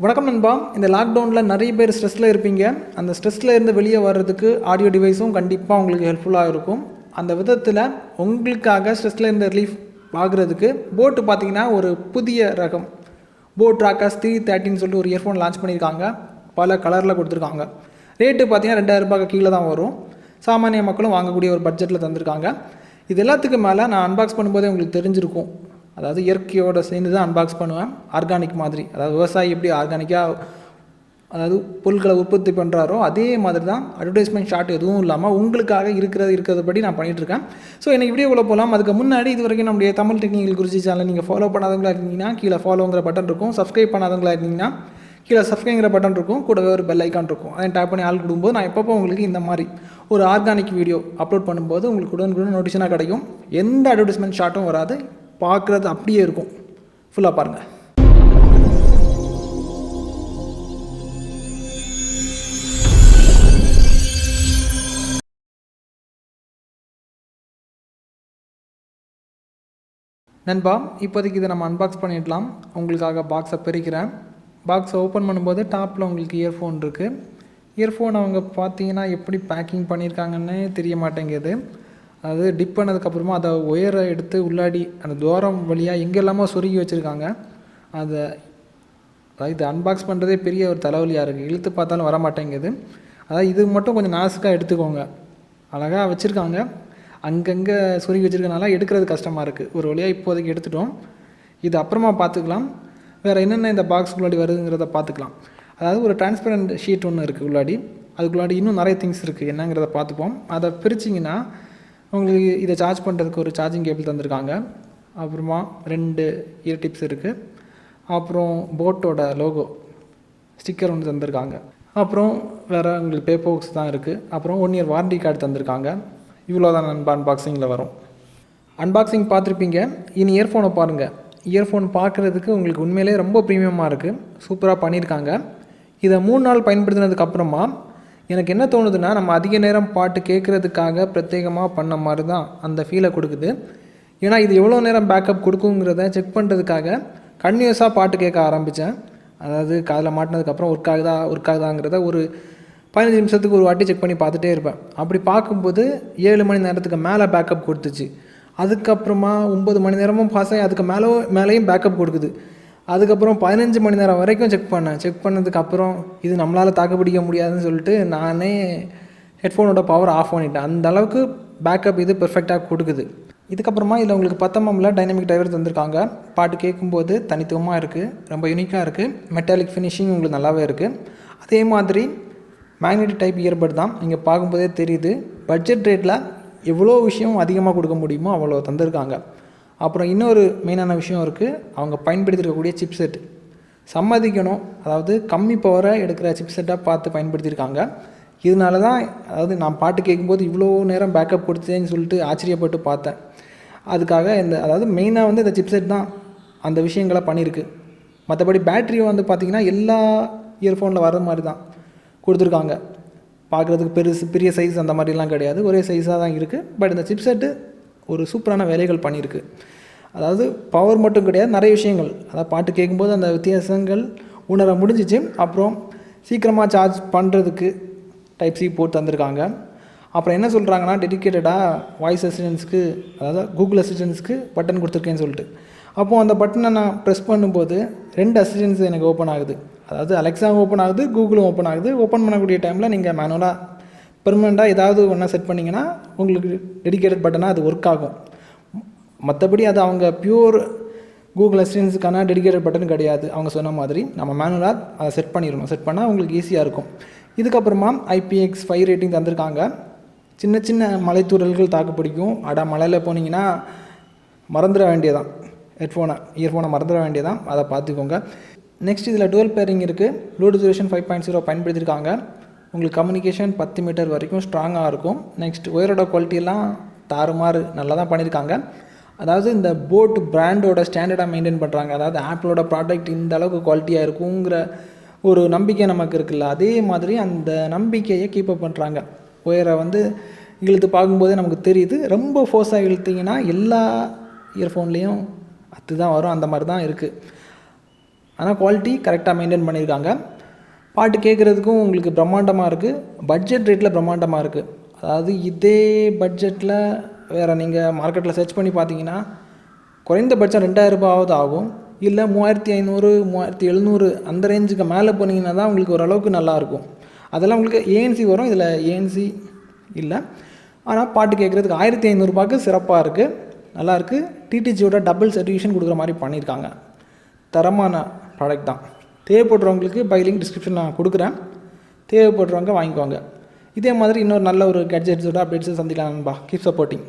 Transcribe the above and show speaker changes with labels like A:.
A: வணக்கம் நண்பா. இந்த லாக்டவுனில் நிறைய பேர் ஸ்ட்ரெஸ்ஸில் இருப்பீங்க. அந்த ஸ்ட்ரெஸ்ஸில் இருந்து வெளியே வர்றதுக்கு ஆடியோ டிவைஸும் கண்டிப்பாக உங்களுக்கு ஹெல்ப்ஃபுல்லாக இருக்கும். அந்த விதத்தில் உங்களுக்காக ஸ்ட்ரெஸ்ஸில் இருந்து ரிலீஃப் ஆகுறதுக்கு போட்டு பார்த்தீங்கன்னா ஒரு புதிய ரகம் போட் ராக்கர்ஸ் 330 சொல்லிட்டு ஒரு இயர்ஃபோன் லான்ச் பண்ணியிருக்காங்க. பல கலரில் கொடுத்துருக்காங்க. ரேட்டு பார்த்தீங்கன்னா 2000 ரூபாய்க்கு கீழே தான் வரும். சாமானிய மக்களும் வாங்கக்கூடிய ஒரு பட்ஜெட்டில் தந்திருக்காங்க. இது எல்லாத்துக்கு மேலே நான் அன்பாக்ஸ் பண்ணும்போதே உங்களுக்கு தெரிஞ்சிருக்கும். அதாவது இயற்கையோடு சேர்ந்து தான் அன்பாக்ஸ் பண்ணுவேன். ஆர்கானிக் மாதிரி, அதாவது விவசாயி எப்படி ஆர்கானிக்காக அதாவது பொருட்களை உற்பத்தி பண்ணுறாரோ அதே மாதிரி தான் அட்வர்டைஸ்மெண்ட் ஷார்ட் எதுவும் இல்லாமல் உங்களுக்காக இருக்கிறது நான் பண்ணிகிட்ருக்கேன். ஸோ எனக்கு வீடியோக்குள்ளே போகலாம். அதுக்கு முன்னாடி இது வரைக்கும் நம்முடைய தமிழ் டெக்னிக்கல் குருஜி சேனல் நீங்கள் ஃபாலோ பண்ணாதவங்களா இருந்தீங்கன்னா கீழே ஃபாலோங்கிற பட்டன் இருக்கும். சப்ஸ்கிரைப் பண்ணாதவங்களா இருந்தீங்கன்னா கீழே சப்ஸ்கிரைங்கிற பட்டன் இருக்கும். கூடவே ஒரு பெல் ஐக்கான் இருக்கும். அதை டேப் பண்ணி ஆள் கொடுக்கும்போது நான் எப்பப்போ உங்களுக்கு இந்த மாதிரி ஒரு ஆர்கானிக் வீடியோ அப்லோட் பண்ணும்போது உங்களுக்கு உடனுக்குடன் நோட்டிஃபிகேஷனாக கிடைக்கும். எந்த அட்வர்டைஸ்மெண்ட் ஷார்ட்டும் வராது. பார்க்குறது அப்படியே இருக்கும். ஃபுல்லாக பாருங்கள். நண்பா, இப்போதைக்கு இதை நம்ம அன்பாக்ஸ் பண்ணிடலாம். உங்களுக்காக பாக்ஸை பிரிக்கிறேன். பாக்ஸை ஓப்பன் பண்ணும்போது டாப்பில் உங்களுக்கு இயர்ஃபோன் இருக்குது. இயர்ஃபோன் அவங்க பார்த்தீங்கன்னா எப்படி பேக்கிங் பண்ணியிருக்காங்கன்னே தெரிய மாட்டேங்குது. அது டிப் பண்ணதுக்கப்புறமா அதை ஒயரை எடுத்து உள்ளாடி அந்த துவாரம் வழியாக எங்கெல்லாமோ சொருகி வச்சுருக்காங்க. அதை அதாவது இது அன்பாக்ஸ் பண்ணுறதே பெரிய ஒரு தலைவலியாக இருக்குது. இழுத்து பார்த்தாலும் வர மாட்டேங்குது. அதாவது இது மட்டும் கொஞ்சம் நாசுக்காக எடுத்துக்கோங்க. அழகாக வச்சுருக்காங்க. அங்கங்கே சொருகி வச்சுருக்கனால எடுக்கிறது கஷ்டமாக இருக்குது. ஒரு வழியாக இப்போதைக்கு எடுத்துட்டோம். இது அப்புறமா பார்த்துக்கலாம். வேறு என்னென்ன இந்த பாக்ஸுக்குள்ளாடி வருதுங்கிறத பார்த்துக்கலாம். அதாவது ஒரு டிரான்ஸ்பரண்ட் ஷீட் ஒன்று இருக்குது உள்ளாடி. அதுக்குள்ளாடி இன்னும் நிறைய திங்ஸ் இருக்குது. என்னங்கிறத பார்த்துப்போம். அதை பிரிச்சிங்கன்னா உங்களுக்கு இதை சார்ஜ் பண்ணுறதுக்கு ஒரு சார்ஜிங் கேபிள் தந்திருக்காங்க. அப்புறமா 2 இயர் டிப்ஸ் இருக்குது. அப்புறம் போட்டோட லோகோ ஸ்டிக்கர் ஒன்று தந்திருக்காங்க. அப்புறம் வேறு உங்களுக்கு பேப்பர் பாக்ஸ் தான் இருக்குது. அப்புறம் 1 இயர் வாரண்டி கார்டு தந்திருக்காங்க. இவ்வளோ தான் நண்பா அன்பாக்சிங்கில் வரும். அன்பாக்சிங் பார்த்துருப்பீங்க. இனி இயர்ஃபோனை பாருங்கள். இயர்ஃபோன் பார்க்குறதுக்கு உங்களுக்கு உண்மையிலே ரொம்ப ப்ரீமியமாக இருக்குது. சூப்பராக பண்ணியிருக்காங்க. இதை 3 நாள் பயன்படுத்தினதுக்கப்புறமா எனக்கு என்ன தோணுதுன்னா, நம்ம அதிக நேரம் பாட்டு கேட்குறதுக்காக பிரத்யேகமாக பண்ண மாதிரி தான் அந்த ஃபீலை கொடுக்குது. ஏன்னா இது எவ்வளோ நேரம் பேக்கப் கொடுக்குங்கிறத செக் பண்ணுறதுக்காக கன்டினியூஸாக பாட்டு கேட்க ஆரம்பித்தேன். அதாவது காதில் மாட்டினதுக்கப்புறம் ஒர்க் ஆகுதாங்கிறத ஒரு 15 நிமிஷத்துக்கு ஒரு வாட்டி செக் பண்ணி பார்த்துட்டே இருப்பேன். அப்படி பார்க்கும்போது 7 மணி நேரத்துக்கு மேலே பேக்கப் கொடுத்துச்சு. அதுக்கப்புறமா 9 மணி நேரமும் பாஸ் ஆகி அதுக்கு மேலேயும் பேக்கப் கொடுக்குது. அதுக்கப்புறம் 15 மணி நேரம் வரைக்கும் செக் பண்ணதுக்கப்புறம் இது நம்மளால் தாக்குப்பிடிக்க முடியாதுன்னு சொல்லிட்டு நானே ஹெட்ஃபோனோட பவர் ஆஃப் பண்ணிட்டேன். அந்த அளவுக்கு பேக்கப் இது பெர்ஃபெக்டாக கொடுக்குது. இதுக்கப்புறமா இதில் உங்களுக்கு 10mm டைனமிக் டிரைவர் தந்திருக்காங்க. பாட்டு கேட்கும்போது தனித்துவமாக இருக்குது. ரொம்ப யூனிக்காக இருக்குது. மெட்டாலிக் ஃபினிஷிங் உங்களுக்கு நல்லாவே இருக்குது. அதே மாதிரி மேக்னெட்டிக் டைப் இயர்பட் தான். நீங்கள் பார்க்கும்போதே தெரியுது. பட்ஜெட் ரேட்டில் எவ்வளோ விஷயம் அதிகமாக கொடுக்க முடியுமோ அவ்வளோ தந்திருக்காங்க. அப்புறம் இன்னொரு மெயினான விஷயம் இருக்குது. அவங்க பயன்படுத்தியிருக்கக்கூடிய சிப்செட் சம்மதிக்கணும். அதாவது கம்மி பவரை எடுக்கிற சிப்செட்டாக பார்த்து பயன்படுத்தியிருக்காங்க. இதனால தான் அதாவது நான் பாட்டு கேட்கும்போது இவ்வளோ நேரம் பேக்கப் கொடுத்தேன்னு சொல்லிட்டு ஆச்சரியப்பட்டு பார்த்தேன். அதுக்காக அதாவது மெயினாக இந்த சிப்செட் தான் அந்த விஷயங்களை பண்ணியிருக்கு. மற்றபடி பேட்ரியும் பார்த்திங்கன்னா எல்லா இயர்ஃபோனில் வர்ற மாதிரி தான் கொடுத்துருக்காங்க. பார்க்குறதுக்கு பெரிய சைஸ் அந்த மாதிரிலாம் கிடையாது. ஒரே சைஸாக தான் இருக்குது. பட் இந்த சிப்செட்டு ஒரு சூப்பரான வேலைகள் பண்ணியிருக்கு. அதாவது பவர் மட்டும் கிடையாது, நிறைய விஷயங்கள். அதாவது பாட்டு கேட்கும்போது அந்த வித்தியாசங்கள் உணர முடிஞ்சிச்சு. அப்புறம் சீக்கிரமாக சார்ஜ் பண்ணுறதுக்கு டைப் சி போட்டு தந்திருக்காங்க. அப்புறம் என்ன சொல்கிறாங்கன்னா, டெடிக்கேட்டடாக வாய்ஸ் அசிஸ்டன்ஸ்க்கு அதாவது கூகுள் அசிஸ்டன்ஸ்க்கு பட்டன் கொடுத்துருக்கேன்னு சொல்லிட்டு. அப்போது அந்த பட்டனை நான் ப்ரெஸ் பண்ணும்போது 2 அசிஸ்டன்ஸ் எனக்கு ஓப்பன் ஆகுது. அதாவது அலெக்ஸாவும் ஓப்பன் ஆகுது, கூகுளும் ஓப்பன் ஆகுது. ஓப்பன் பண்ணக்கூடிய டைமில் நீங்கள் மேனுவலாக பெர்மனெண்ட்டாக ஏதாவது ஒன்றா செட் பண்ணிங்கன்னா உங்களுக்கு டெடிக்கேட்டட் பட்டனாக அது ஒர்க் ஆகும். மற்றபடி அது அவங்க பியூர் கூகுள் அசிஸ்டன்ஸுக்கான டெடிக்கேட்டட் பட்டன் கிடையாது. அவங்க சொன்ன மாதிரி நம்ம மேனுவலாக அதை செட் பண்ணிடணும். செட் பண்ணால் உங்களுக்கு ஈஸியாக இருக்கும். இதுக்கப்புறமா IPX5 ரேட்டிங் தந்திருக்காங்க. சின்ன சின்ன மலைத்தூரல்கள் தாக்கு பிடிக்கும். மலையில் போனீங்கன்னா மறந்துட வேண்டியதான். இயர்ஃபோனை மறந்துட வேண்டியதான். அதை பார்த்துக்கோங்க. நெக்ஸ்ட் இதில் டுவெல் பேரிங் இருக்குது. ப்ளூடூத் வெர்ஷன் 5.0 பயன்படுத்தியிருக்காங்க. உங்களுக்கு கம்யூனிகேஷன் 10 மீட்டர் வரைக்கும் ஸ்ட்ராங்காக இருக்கும். நெக்ஸ்ட் ஒயரோட குவாலிட்டியெல்லாம் தாறுமாறு நல்லா தான் பண்ணியிருக்காங்க. அதாவது இந்த போட் பிராண்டோட ஸ்டாண்டர்டாக மெயின்டைன் பண்ணுறாங்க. அதாவது ஆப்பிளோட ப்ராடக்ட் இந்த அளவுக்கு குவாலிட்டியாக இருக்குங்கிற ஒரு நம்பிக்கை நமக்கு இருக்குல்ல, அதே மாதிரி அந்த நம்பிக்கையை கீப்பப் பண்ணுறாங்க. ஒயரை இழுத்து பார்க்கும்போதே நமக்கு தெரியுது. ரொம்ப ஃபோர்ஸாக இழுத்திங்கன்னா எல்லா இயர்ஃபோன்லேயும் அதுதான் வரும். அந்த மாதிரி தான் இருக்குது. ஆனால் குவாலிட்டி கரெக்டாக மெயின்டைன் பண்ணியிருக்காங்க. பாட்டு கேட்குறதுக்கும் உங்களுக்கு பிரம்மாண்டமாக இருக்குது. பட்ஜெட் ரேட்டில் பிரம்மாண்டமாக இருக்குது. அதாவது இதே பட்ஜெட்டில் வேறு நீங்கள் மார்க்கெட்டில் சர்ச் பண்ணி பார்த்தீங்கன்னா குறைந்தபட்சம் 2000 ரூபாயாவது ஆகும். இல்லை 3500 3700 அந்த ரேஞ்சுக்கு மேலே போனீங்கன்னா தான் உங்களுக்கு ஓரளவுக்கு நல்லாயிருக்கும். அதெல்லாம் உங்களுக்கு ஏஎன்சி வரும், இதில் ஏஎன்சி இல்லை. ஆனால் பாட்டு கேட்குறதுக்கு 1500 ரூபாய்க்கு சிறப்பாக இருக்குது, நல்லாயிருக்கு. டிடிஜியோட டபுள் சர்டிஃபிகேஷன் கொடுக்குற மாதிரி பண்ணியிருக்காங்க. தரமான ப்ராடக்ட் தான். தேவைப்படுறவங்களுக்கு பை லிங்க் டிஸ்கிரிப்ஷன் நான் கொடுக்குறேன், தேவைப்படுறவங்க வாங்கிக்குவாங்க. இதே மாதிரி இன்னொரு நல்ல ஒரு கேட்ஜெட்ஸோட அப்டேட்ஸை சந்திக்கலாம் நண்பா. Keep supporting.